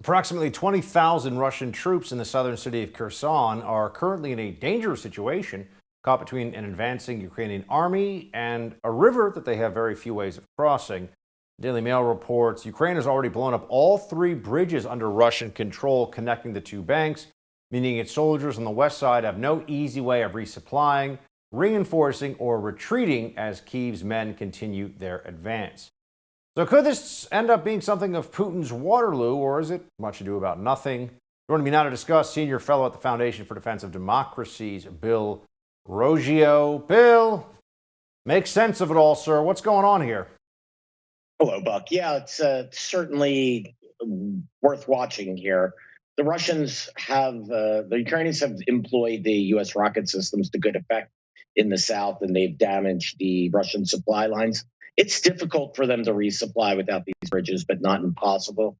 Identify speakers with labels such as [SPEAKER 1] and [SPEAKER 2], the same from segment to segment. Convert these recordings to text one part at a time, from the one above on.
[SPEAKER 1] Approximately 20,000 Russian troops in the southern city of Kherson are currently in a dangerous situation, caught between an advancing Ukrainian army and a river that they have very few ways of crossing. Daily Mail reports Ukraine has already blown up all three bridges under Russian control connecting the two banks, meaning its soldiers on the west side have no easy way of resupplying, reinforcing, or retreating as Kyiv's men continue their advance. So could this end up being something of Putin's Waterloo, or is it much ado about nothing? Joining me now to discuss, senior fellow at the Foundation for Defense of Democracy's Bill Roggio. Bill, make sense of it all, sir. What's going on here?
[SPEAKER 2] Hello, Buck. Yeah, it's certainly worth watching here. The Ukrainians have employed the U.S. rocket systems to good effect in the south, and they've damaged the Russian supply lines. It's difficult for them to resupply without these bridges, but not impossible.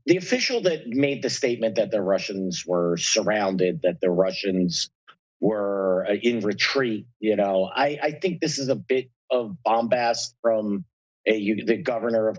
[SPEAKER 2] The official that made the statement that the Russians were surrounded, that the Russians were in retreat, I think this is a bit of bombast from the governor of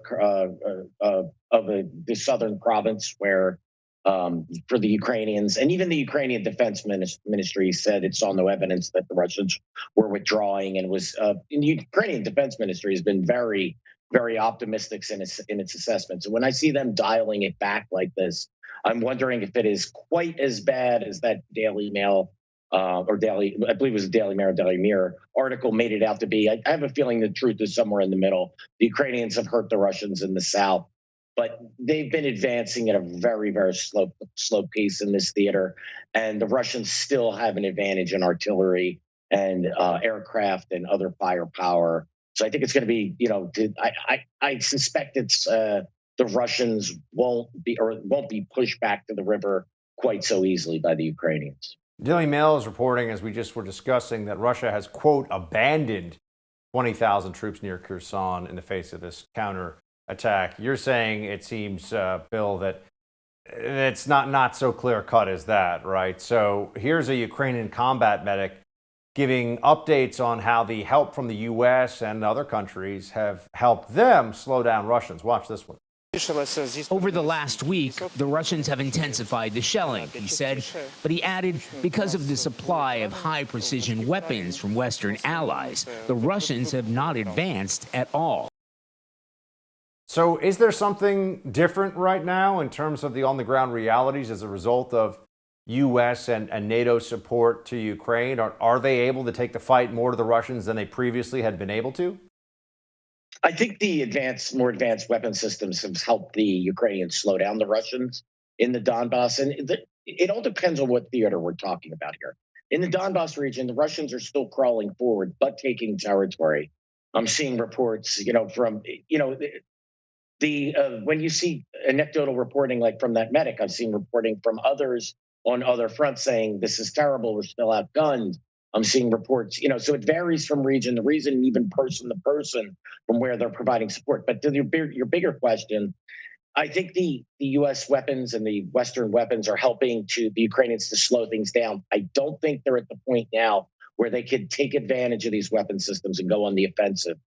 [SPEAKER 2] the southern province, where for the Ukrainians, and even the Ukrainian Defense Ministry said it saw no evidence that the Russians were withdrawing, and was in the Ukrainian Defense Ministry has been very, very optimistic in its assessments. And when I see them dialing it back like this, I'm wondering if it is quite as bad as that Daily Mail I believe it was a Daily Mail or Daily Mirror article made it out to be. I have a feeling the truth is somewhere in the middle. The Ukrainians have hurt the Russians in the south, but they've been advancing at a very, very slow pace in this theater, and the Russians still have an advantage in artillery and aircraft and other firepower. So I think it's going to be, I suspect it's the Russians won't be pushed back to the river quite so easily by the Ukrainians.
[SPEAKER 1] Daily Mail is reporting, as we just were discussing, that Russia has, quote, abandoned 20,000 troops near Kherson in the face of this counterattack. You're saying it seems, Bill, that it's not so clear cut as that, right? So here's a Ukrainian combat medic giving updates on how the help from the U.S. and other countries have helped them slow down Russians. Watch this one.
[SPEAKER 3] Over the last week, the Russians have intensified the shelling, he said, but he added, because of the supply of high-precision weapons from Western allies, the Russians have not advanced at all.
[SPEAKER 1] So is there something different right now in terms of the on-the-ground realities as a result of U.S. and NATO support to Ukraine? Are they able to take the fight more to the Russians than they previously had been able to?
[SPEAKER 2] I think the more advanced weapon systems have helped the Ukrainians slow down the Russians in the Donbass. And it all depends on what theater we're talking about here. In the Donbass region, the Russians are still crawling forward, but taking territory. I'm seeing reports, from, when you see anecdotal reporting like from that medic, I've seen reporting from others on other fronts saying this is terrible, we're still outgunned. I'm seeing reports, so it varies from region to region, and even person to person from where they're providing support. But to your bigger question, I think the U.S. weapons and the Western weapons are helping the Ukrainians to slow things down. I don't think they're at the point now where they could take advantage of these weapon systems and go on the offensive.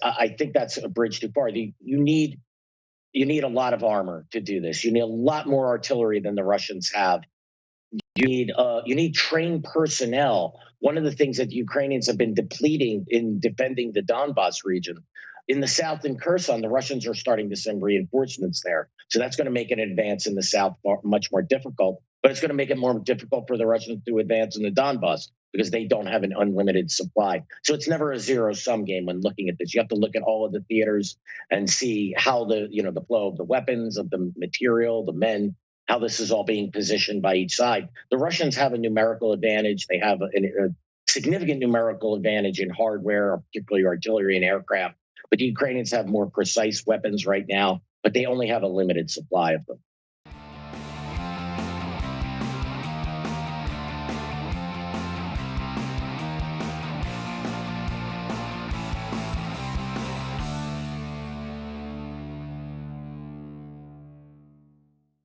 [SPEAKER 2] I think that's a bridge too far. You need a lot of armor to do this. You need a lot more artillery than the Russians have. You need trained personnel. One of the things that the Ukrainians have been depleting in defending the Donbass region. In the south, in Kherson, the Russians are starting to send reinforcements there. So that's going to make an advance in the south much more difficult. But it's going to make it more difficult for the Russians to advance in the Donbass because they don't have an unlimited supply. So it's never a zero-sum game when looking at this. You have to look at all of the theaters and see how the flow of the weapons, of the material, the men, how this is all being positioned by each side. The Russians have a numerical advantage. They have a significant numerical advantage in hardware, particularly artillery and aircraft. But the Ukrainians have more precise weapons right now, but they only have a limited supply of them.